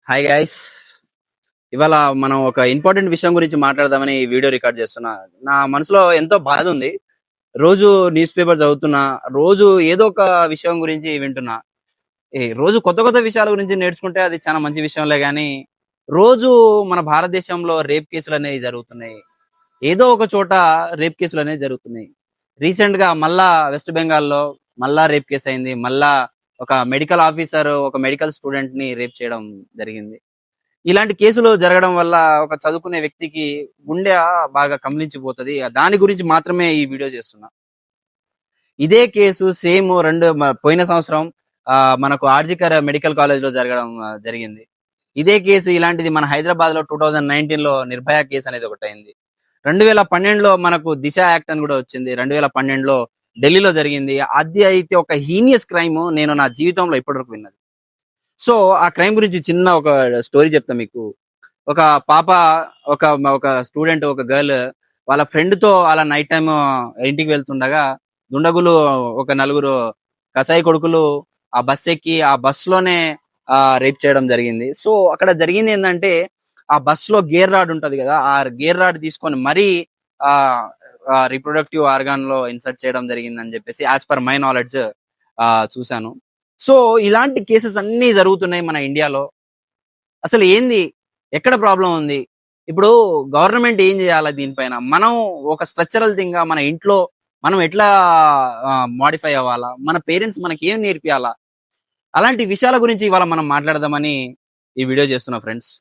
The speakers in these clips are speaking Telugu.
Hi guys. ఇవాళ మనం ఒక ఇంపార్టెంట్ విషయం గురించి మాట్లాడదామని ఈ వీడియో రికార్డ్ చేస్తున్నా. నా మనసులో ఎంతో బాధ ఉంది. రోజు న్యూస్ పేపర్ చదువుతున్నా, రోజు ఏదో ఒక విషయం గురించి వింటున్నా. రోజు కొత్త కొత్త విషయాల గురించి నేర్చుకుంటే అది చాలా మంచి విషయంలే, కానీ రోజు మన భారతదేశంలో రేప్ కేసులు అనేవి జరుగుతున్నాయి. ఏదో ఒక చోట రేప్ కేసులు అనేవి జరుగుతున్నాయి. రీసెంట్ గా మళ్ళా వెస్ట్ బెంగాల్లో మళ్ళా రేప్ కేసు అయింది. మళ్ళా ఒక మెడికల్ ఆఫీసర్ ఒక మెడికల్ స్టూడెంట్ ని రేప్ చేయడం జరిగింది. ఇలాంటి కేసులు జరగడం వల్ల ఒక చదువుకునే వ్యక్తికి గుండె బాగా కమిలించిపోతది. దాని గురించి మాత్రమే ఈ వీడియో చేస్తున్నా. ఇదే కేసు సేమ్ పోయిన సంవత్సరం మనకు ఆర్జికర్ మెడికల్ కాలేజ్ లో జరగడం జరిగింది. ఇదే కేసు ఇలాంటిది మన హైదరాబాద్ లో 2019 లో నిర్భయ కేసు అనేది ఒకటి అయింది. 2012లో మనకు దిశ యాక్ట్ అని కూడా వచ్చింది. 2012లో ఢిల్లీలో జరిగింది. అది అయితే ఒక హీనియస్ క్రైమ్ నేను నా జీవితంలో ఇప్పటివరకు విన్నది. సో ఆ క్రైమ్ గురించి చిన్న ఒక స్టోరీ చెప్తా మీకు. ఒక పాప, ఒక ఒక స్టూడెంట్, ఒక గర్ల్ వాళ్ళ ఫ్రెండ్ తో అలా నైట్ టైం ఇంటికి వెళ్తుండగా దుండగులు ఒక నలుగురు కసాయి కొడుకులు ఆ బస్ ఎక్కి ఆ బస్ లోనే రేప్ చేయడం జరిగింది. సో అక్కడ జరిగింది ఏంటంటే, ఆ బస్ లో గేర్ రాడ్ ఉంటది కదా, ఆ గేర్ రాడ్ తీసుకొని మరీ ఆ రిప్రొడక్టివ్ ఆర్గాన్ లో ఇన్సర్ట్ చేయడం జరిగింది అని చెప్పేసి యాజ్ పర్ మై నాలెడ్జ్ చూశాను. సో ఇలాంటి కేసెస్ అన్ని జరుగుతున్నాయి మన ఇండియాలో. అసలు ఏంది, ఎక్కడ ప్రాబ్లం ఉంది? ఇప్పుడు గవర్నమెంట్ ఏం చేయాలి దీనిపైన? మనం ఒక స్ట్రక్చరల్ థింగ్ గా మన ఇంట్లో మనం ఎట్లా మాడిఫై అవ్వాలా, మన పేరెంట్స్ మనకి ఏం నేర్పియాలా, అలాంటి విషయాల గురించి ఇవాళ మనం మాట్లాడదామని ఈ వీడియో చేస్తున్నా ఫ్రెండ్స్.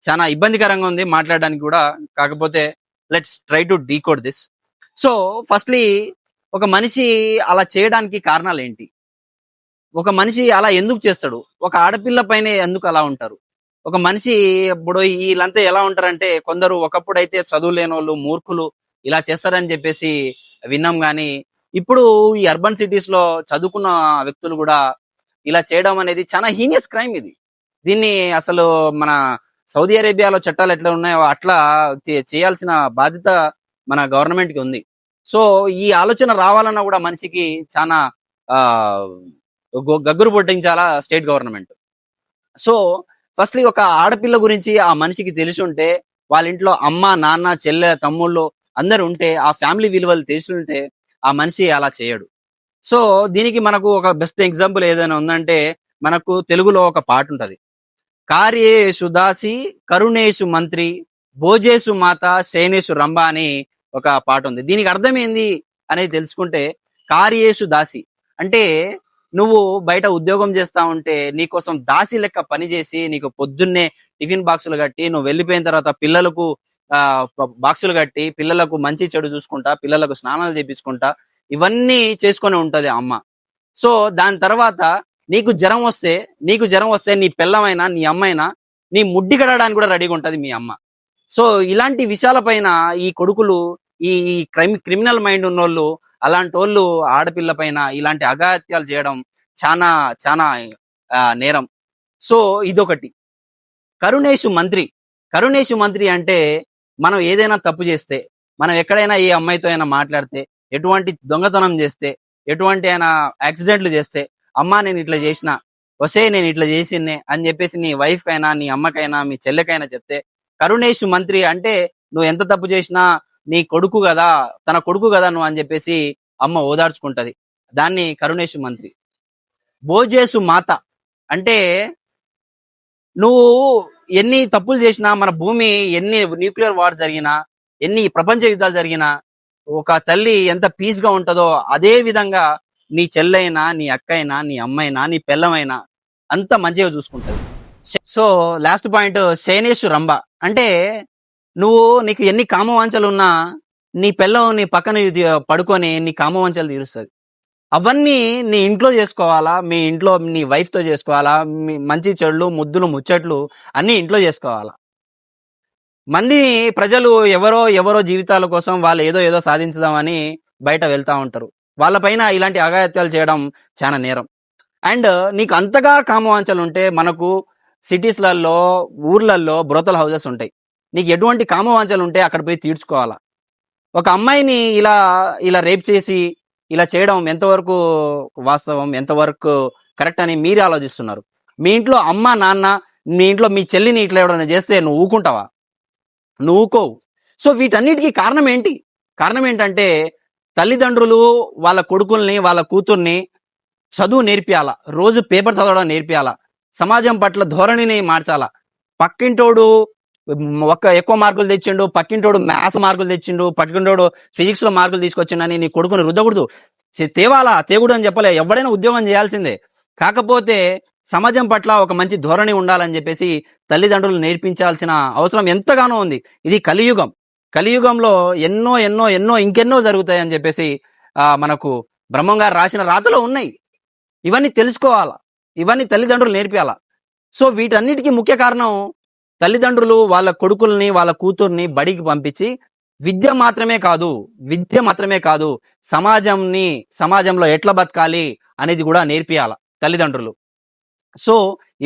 చాలా ఇబ్బందికరంగా ఉంది మాట్లాడడానికి కూడా, కాకపోతే let's try to decode this. So firstly, ఒక మనిషి అలా చేయడానికి కారణాలు ఏంటి? ఒక మనిషి అలా ఎందుకు చేస్తాడు? ఒక ఆడపిల్ల పైన ఎందుకు అలా ఉంటారు? ఒక మనిషి ఇప్పుడు వీళ్ళంతా ఎలా ఉంటారంటే, కొందరు ఒకప్పుడు అయితే చదువు లేని వాళ్ళు, మూర్ఖులు ఇలా చేస్తారని చెప్పేసి విన్నాం. కానీ ఇప్పుడు ఈ అర్బన్ సిటీస్ లో చదువుకున్న వ్యక్తులు కూడా ఇలా చేయడం అనేది చాలా హీనియస్ క్రైమ్ ఇది. దీన్ని అసలు మన సౌదీ అరేబియాలో చట్టాలు ఎట్లా ఉన్నాయో అట్లా చేయాల్సిన బాధ్యత మన గవర్నమెంట్ కి ఉంది. సో ఈ ఆలోచన రావాలన్నా కూడా మనిషికి చాలా ఆ గగ్గురు పొట్టించాలా స్టేట్ గవర్నమెంట్. సో ఫస్ట్లీ, ఒక ఆడపిల్ల గురించి ఆ మనిషికి తెలిసి ఉంటే, వాళ్ళ ఇంట్లో అమ్మ, నాన్న, చెల్లె, తమ్ముళ్ళు అందరు ఉంటే, ఆ ఫ్యామిలీ విలువలు తెలిసి ఉంటే ఆ మనిషి అలా చేయడు. సో దీనికి మనకు ఒక బెస్ట్ ఎగ్జాంపుల్ ఏదైనా ఉందంటే, మనకు తెలుగులో ఒక పాట ఉంటది. కార్యేషు దాసి కరుణేషు మంత్రి భోజేషు మాత శయనేషు రంభ అని ఒక పాట ఉంది. దీనికి అర్థం ఏంది అనేది తెలుసుకుంటే, కార్యేషు దాసి అంటే నువ్వు బయట ఉద్యోగం చేస్తా ఉంటే నీకోసం దాసి లెక్క పనిచేసి, నీకు పొద్దున్నే టిఫిన్ బాక్సులు కట్టి, నువ్వు వెళ్ళిపోయిన తర్వాత పిల్లలకు ఆ బాక్సులు కట్టి, పిల్లలకు మంచి చెడు చూసుకుంటా, పిల్లలకు స్నానాలు చేపించుకుంటా, ఇవన్నీ చేసుకొని ఉంటది అమ్మ. సో దాని తర్వాత నీకు జ్వరం వస్తే నీ పిల్లమైనా నీ అమ్మైనా నీ ముడ్డి కడగడానికి కూడా రెడీగా ఉంటది మీ అమ్మ. సో ఇలాంటి విషయాలపైన ఈ కొడుకులు, ఈ క్రిమినల్ మైండ్ ఉన్నోళ్ళు, అలాంటి వాళ్ళు ఆడపిల్ల పైన ఇలాంటి అఘాత్యాలు చేయడం చాలా చాలా నేరం. సో ఇదొకటి. కరుణేషు మంత్రి. కరుణేషు మంత్రి అంటే, మనం ఏదైనా తప్పు చేస్తే, మనం ఎక్కడైనా ఏ అమ్మాయితో అయినా మాట్లాడితే, ఎటువంటి దొంగతనం చేస్తే, ఎటువంటి అయినా యాక్సిడెంట్లు చేస్తే, అమ్మా నేను ఇట్లా చేసిన, వసే నేను ఇట్లా చేసిన్నే అని చెప్పేసి నీ వైఫ్ అయినా, నీ అమ్మకైనా, మీ చెల్లెకైనా చెప్తే, కరుణేషు మంత్రి అంటే నువ్వు ఎంత తప్పు చేసినా నీ కొడుకు కదా, తన కొడుకు కదా నువ్వు అని చెప్పేసి అమ్మ ఓదార్చుకుంటది. దాన్ని కరుణేషు మంత్రి. భోజేసు మాత అంటే, నువ్వు ఎన్ని తప్పులు చేసినా, మన భూమి ఎన్ని న్యూక్లియర్ వార్ జరిగినా, ఎన్ని ప్రపంచ యుద్ధాలు జరిగినా, ఒక తల్లి ఎంత పీస్ గా ఉంటుందో అదే విధంగా నీ చెల్లైనా, నీ అక్కైనా, నీ అమ్మైనా, నీ పెళ్ళమైనా అంత మంచిగా చూసుకుంటది. సో లాస్ట్ పాయింట్, శయనేషు రంభ అంటే, నీకు ఎన్ని కామవాంఛలు ఉన్నా నీ పెళ్ళం నీ పక్కన పడుకొని నీ కామవాంఛలు తీరుస్తుంది. అవన్నీ నీ ఇంట్లో చేసుకోవాలా, మీ ఇంట్లో నీ వైఫ్ తో చేసుకోవాలా, మీ మంచి చెడులు, ముద్దులు, ముచ్చట్లు అన్ని ఇంట్లో చేసుకోవాలా. ప్రజలు ఎవరో ఎవరో జీవితాల కోసం వాళ్ళు ఏదో ఏదో సాధించుదామని బయట వెళ్తా ఉంటారు. వాళ్ళపైన ఇలాంటి అఘాయిత్యాలు చేయడం చాలా నేరం. అండ్ నీకు అంతగా కామవాంఛలు ఉంటే, మనకు సిటీస్లలో, ఊర్లలో బ్రోతల్ హౌసెస్ ఉంటాయి. నీకు ఎటువంటి కామవాంఛలు ఉంటే అక్కడ పోయి తీర్చుకోవాలా. ఒక అమ్మాయిని ఇలా ఇలా రేప్ చేసి ఇలా చేయడం ఎంతవరకు వాస్తవం, ఎంతవరకు కరెక్ట్ అని మీరు ఆలోచిస్తున్నారు? మీ ఇంట్లో అమ్మ, నాన్న, మీ ఇంట్లో మీ చెల్లిని ఇట్లా ఎవరైనా చేస్తే నువ్వు ఊకుంటావా? నువ్వు ఊకోవు. సో వీటన్నిటికీ కారణం ఏంటి? కారణం ఏంటంటే తల్లిదండ్రులు వాళ్ళ కొడుకుల్ని వాళ్ళ కూతుర్ని చదువు నేర్పియాల, రోజు పేపర్ చదవడం నేర్పియాల, సమాజం పట్ల ధోరణిని మార్చాల. పక్కింటోడు ఎక్కువ మార్కులు తెచ్చిండు, పక్కింటోడు మ్యాథ్స్ మార్కులు తెచ్చిండు, పక్కింటోడు ఫిజిక్స్ లో మార్కులు తీసుకొచ్చిండని నీ కొడుకుని రుద్దకూడదు. తేగుడు అని చెప్పలే, ఎవడైనా ఉద్యోగం చేయాల్సిందే. కాకపోతే సమాజం పట్ల ఒక మంచి ధోరణి ఉండాలని చెప్పేసి తల్లిదండ్రులు నేర్పించాల్సిన అవసరం ఎంతగానో ఉంది. ఇది కలియుగం. కలియుగంలో ఎన్నో ఎన్నో ఎన్నో ఇంకెన్నో జరుగుతాయని చెప్పేసి మనకు బ్రహ్మం గారు రాసిన రాతలో ఉన్నాయి. ఇవన్నీ తెలుసుకోవాలా, ఇవన్నీ తల్లిదండ్రులు నేర్పియాలా. సో వీటన్నిటికీ ముఖ్య కారణం తల్లిదండ్రులు వాళ్ళ కొడుకుల్ని వాళ్ళ కూతుర్ని బడికి పంపించి విద్య మాత్రమే కాదు సమాజంలో ఎట్లా బతకాలి అనేది కూడా నేర్పియాల తల్లిదండ్రులు. సో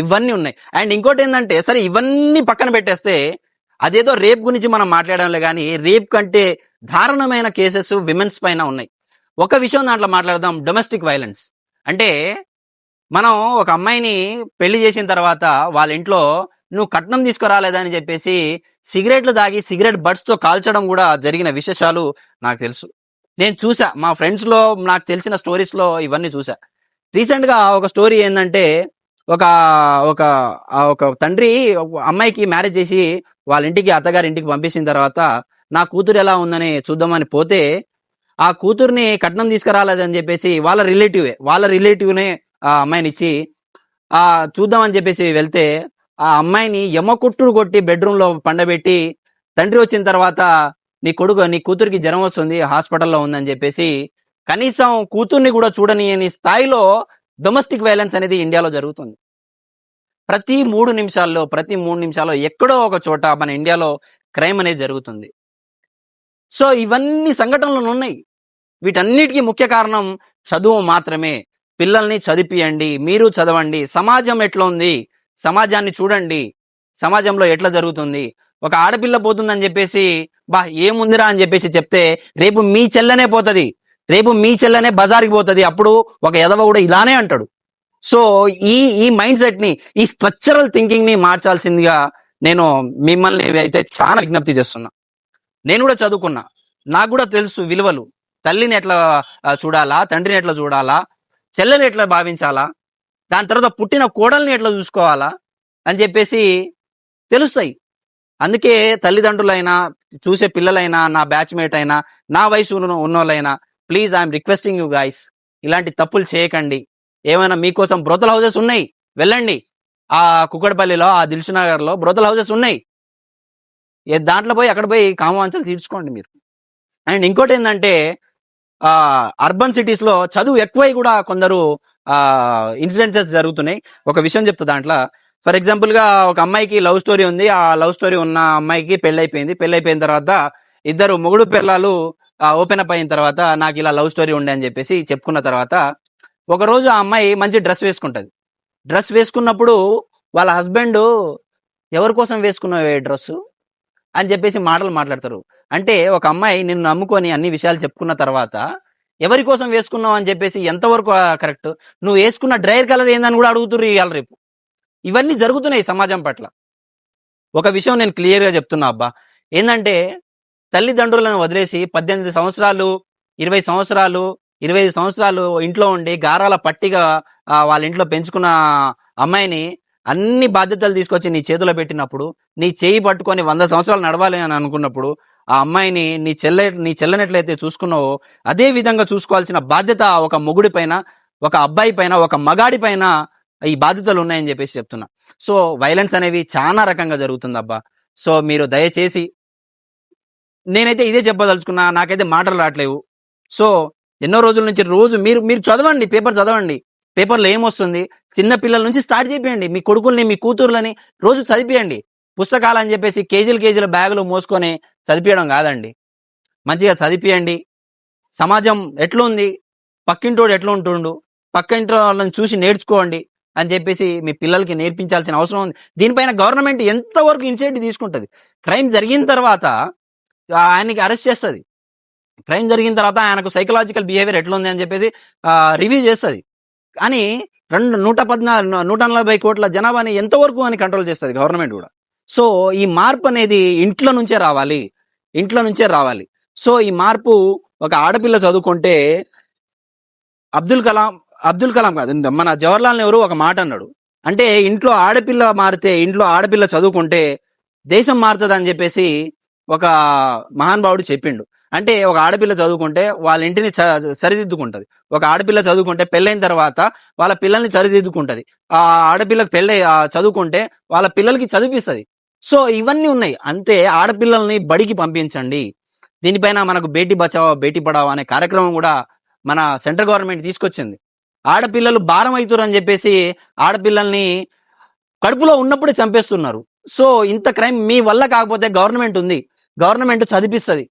ఇవన్నీ ఉన్నాయి. అండ్ ఇంకోటి ఏంటంటే, సరే ఇవన్నీ పక్కన పెట్టేస్తే అదేదో రేప్ గురించి మనం మాట్లాడడంలే, కానీ రేప్ కంటే దారుణమైన కేసెస్ విమెన్స్ పైన ఉన్నాయి. ఒక విషయం దాంట్లో మాట్లాడదాం, డొమెస్టిక్ వైలెన్స్. అంటే మనం ఒక అమ్మాయిని పెళ్లి చేసిన తర్వాత వాళ్ళ ఇంట్లో నువ్వు కట్నం తీసుకురాలేదని చెప్పేసి సిగరెట్లు తాగి సిగరెట్ బడ్స్ తో కాల్చడం కూడా జరిగిన విశేషాలు నాకు తెలుసు. నేను చూసా, మా ఫ్రెండ్స్ లో నాకు తెలిసిన స్టోరీస్ లో ఇవన్నీ చూసా. రీసెంట్ గా ఒక స్టోరీ ఏంటంటే, ఒక ఒక ఒక తండ్రి అమ్మాయికి మ్యారేజ్ చేసి వాళ్ళ ఇంటికి అత్తగారి ఇంటికి పంపించిన తర్వాత నా కూతురు ఎలా ఉందని చూద్దామని పోతే ఆ కూతుర్ని కట్నం తీసుకురాలేదని చెప్పేసి వాళ్ళ రిలేటివ్నే ఆ అమ్మాయిని ఇచ్చి చూద్దామని చెప్పేసి వెళ్తే ఆ అమ్మాయిని యమకుట్టుడు కొట్టి బెడ్రూమ్ లో పండబెట్టి, తండ్రి వచ్చిన తర్వాత నీ కూతురికి జ్వరం వస్తుంది, హాస్పిటల్లో ఉందని చెప్పేసి కనీసం కూతుర్ని కూడా చూడని స్థాయిలో డొమెస్టిక్ వైలెన్స్ అనేది ఇండియాలో జరుగుతుంది. ప్రతి 3 నిమిషాల్లో ఎక్కడో ఒక చోట మన ఇండియాలో క్రైమ్ అనేది జరుగుతుంది. సో ఇవన్నీ సంఘటనలు ఉన్నాయి. వీటన్నిటికీ ముఖ్య కారణం చదువు మాత్రమే. పిల్లల్ని చదివియండి, మీరు చదవండి. సమాజం ఎట్లా ఉంది, సమాజాన్ని చూడండి, సమాజంలో ఎట్లా జరుగుతుంది. ఒక ఆడపిల్ల పోతుందని చెప్పేసి ఏముందిరా అని చెప్పేసి చెప్తే రేపు మీ చెల్లెనే పోతుంది, రేపు మీ చెల్లెనే బజార్కి పోతుంది. అప్పుడు ఒక ఎదవ కూడా ఇలానే అంటాడు. సో ఈ మైండ్ సెట్ ని, ఈ స్ట్రక్చరల్ థింకింగ్ ని మార్చాల్సిందిగా నేను మిమ్మల్ని అయితే చాలా విజ్ఞప్తి చేస్తున్నా. నేను కూడా చదువుకున్నా, నాకు కూడా తెలుసు విలువలు. తల్లిని ఎట్లా చూడాలా, తండ్రిని ఎట్లా చూడాలా, చెల్లెని ఎట్లా భావించాలా, దాని తర్వాత పుట్టిన కోడల్ని ఎట్లా చూసుకోవాలా అని చెప్పేసి తెలుస్తాయి. అందుకే తల్లిదండ్రులైనా, చూసే పిల్లలైనా, నా బ్యాచ్మేట్ అయినా, నా వయసు ఉన్నోళ్ళైనా, please I'm requesting you guys, ఇలాంటి తప్పులు చేయకండి. ఏమైనా మీకోసం బ్రోతల్ హౌసెస్ ఉన్నాయి, వెళ్ళండి. ఆ కుక్కడపల్లిలో, ఆ దిల్సునగర్ లో బ్రోతల్ హౌసెస్ ఉన్నాయి. దాంట్లో పోయి అక్కడ పోయి కామవాంఛలు తీర్చుకోండి మీరు. అండ్ ఇంకోటి ఏంటంటే, అర్బన్ సిటీస్ లో చదువు ఎక్కువై కూడా కొందరు ఇన్సిడెంట్స్ జరుగుతున్నాయి. ఒక విషయం చెప్తా దాంట్లో. ఫర్ ఎగ్జాంపుల్ గా ఒక అమ్మాయికి లవ్ స్టోరీ ఉంది. ఆ లవ్ స్టోరీ ఉన్న అమ్మాయికి పెళ్ళైపోయిన తర్వాత ఇద్దరు మొగుడు పిల్లలు ఓపెన్ అప్ అయిన తర్వాత నాకు ఇలా లవ్ స్టోరీ ఉండే అని చెప్పేసి చెప్పుకున్న తర్వాత ఒక రోజు ఆ అమ్మాయి మంచి డ్రెస్ వేసుకుంటది. డ్రెస్ వేసుకున్నప్పుడు వాళ్ళ హస్బెండ్ ఎవరి కోసం వేసుకున్నావు డ్రెస్ అని చెప్పేసి మాట్లాడతారు. అంటే ఒక అమ్మాయి నిన్ను నమ్ముకొని అన్ని విషయాలు చెప్పుకున్న తర్వాత ఎవరి కోసం వేసుకున్నావు అని చెప్పేసి ఎంతవరకు కరెక్ట్? నువ్వు వేసుకున్న డ్రైర్ కలర్ ఏందని కూడా అడుగుతుర్రు ఇవాళ రేపు. ఇవన్నీ జరుగుతున్నాయి సమాజం పట్ల. ఒక విషయం నేను క్లియర్ గా చెప్తున్నా అబ్బా, ఏంటంటే తల్లిదండ్రులను వదిలేసి 18 సంవత్సరాలు 20 సంవత్సరాలు 25 సంవత్సరాలు ఇంట్లో ఉండి గారాల పట్టిగా వాళ్ళ ఇంట్లో పెంచుకున్న అమ్మాయిని అన్ని బాధ్యతలు తీసుకొచ్చి నీ చేతిలో పెట్టినప్పుడు, నీ చేయి పట్టుకొని 100 సంవత్సరాలు నడవాలి అని అనుకున్నప్పుడు ఆ అమ్మాయిని నీ చెల్లెనట్లయితే చూసుకున్నావో అదే విధంగా చూసుకోవాల్సిన బాధ్యత ఒక మొగుడి పైన, ఒక అబ్బాయి పైన, ఒక మగాడి పైన ఈ బాధ్యతలు ఉన్నాయని చెప్పేసి చెప్తున్నా. సో వైలెన్స్ అనేవి చాలా రకంగా జరుగుతుంది అబ్బా. సో మీరు దయచేసి, నేనైతే ఇదే చెప్పదలుచుకున్నా, నాకైతే మాటలు రావట్లేవు. సో ఎన్నో రోజుల నుంచి రోజు మీరు చదవండి, పేపర్ చదవండి. పేపర్లో ఏమొస్తుంది, చిన్న పిల్లల నుంచి స్టార్ట్ చేయండి. మీ కొడుకుల్ని, మీ కూతుర్లని రోజు చదివియండి. పుస్తకాలు అని చెప్పేసి కేజీల బ్యాగులు మోసుకొని చదివించడం కాదండి. మంచిగా చదివియండి. సమాజం ఎట్లుంది, పక్కింటోడు ఎట్లా ఉంటుండు, పక్కింటి వాళ్ళని చూసి నేర్చుకోండి అని చెప్పేసి మీ పిల్లలకి నేర్పించాల్సిన అవసరం ఉంది. దీనిపైన గవర్నమెంట్ ఎంతవరకు ఇనిషియేటివ్ తీసుకుంటుంది? క్రైమ్ జరిగిన తర్వాత ఆయనకి అరెస్ట్ చేస్తుంది. క్రైమ్ జరిగిన తర్వాత ఆయనకు సైకలాజికల్ బిహేవియర్ ఎట్లా ఉంది అని చెప్పేసి రివ్యూ చేస్తుంది. కానీ 140 కోట్ల జనాభాని ఎంతవరకు అని కంట్రోల్ చేస్తుంది గవర్నమెంట్ కూడా. సో ఈ మార్పు అనేది ఇంట్లో నుంచే రావాలి. సో ఈ మార్పు ఒక ఆడపిల్ల చదువుకుంటే అబ్దుల్ కలాం కాదు, మన జవహర్లాల్ నెహ్రూ ఒక మాట అన్నాడు. అంటే ఇంట్లో ఆడపిల్ల చదువుకుంటే దేశం మారుతుంది అని చెప్పేసి ఒక మహానుభావుడు చెప్పిండు. అంటే ఒక ఆడపిల్ల చదువుకుంటే వాళ్ళ ఇంటిని సరిదిద్దుకుంటది. ఒక ఆడపిల్ల చదువుకుంటే పెళ్ళైన తర్వాత వాళ్ళ పిల్లల్ని సరిదిద్దుకుంటది. ఆ ఆడపిల్లకి చదువుకుంటే వాళ్ళ పిల్లలకి చదివిస్తుంది. సో ఇవన్నీ ఉన్నాయి. అంటే ఆడపిల్లల్ని బడికి పంపించండి. దీనిపైన మనకు బేటీ బచావో బేటీ పడావో అనే కార్యక్రమం కూడా మన సెంట్రల్ గవర్నమెంట్ తీసుకొచ్చింది. ఆడపిల్లలు భారం అవుతారు అని చెప్పేసి ఆడపిల్లల్ని కడుపులో ఉన్నప్పుడే చంపేస్తున్నారు. సో ఇంత క్రైమ్ మీ వల్ల కాకపోతే గవర్నమెంట్ చదివిస్తుంది,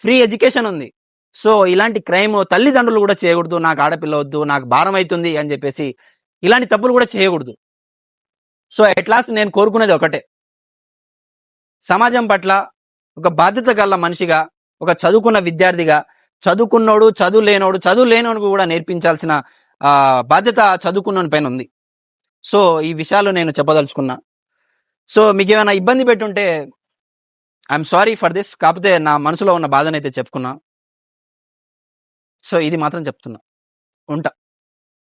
ఫ్రీ ఎడ్యుకేషన్ ఉంది. సో ఇలాంటి క్రైమ్ తల్లిదండ్రులు కూడా చేయకూడదు. నాకు ఆడపిల్ల వద్దు, నాకు భారం అవుతుంది అని చెప్పేసి ఇలాంటి తప్పులు కూడా చేయకూడదు. సో ఎట్ లాస్ట్ నేను కోరుకునేది ఒకటే, సమాజం పట్ల ఒక బాధ్యత గల మనిషిగా, ఒక చదువుకున్న విద్యార్థిగా, చదువు లేనోడు కూడా నేర్పించాల్సిన బాధ్యత చదువుకున్నోని పైన ఉంది. సో ఈ విషయాలు నేను చెప్పదలుచుకున్నా. సో మీకు ఏమైనా ఇబ్బంది పెట్టుంటే ఐఎమ్ సారీ ఫర్ దిస్. కాకపోతే నా మనసులో ఉన్న బాధనైతే చెప్పుకున్నా. సో ఇది మాత్రం చెప్తున్నా. ఉంటా.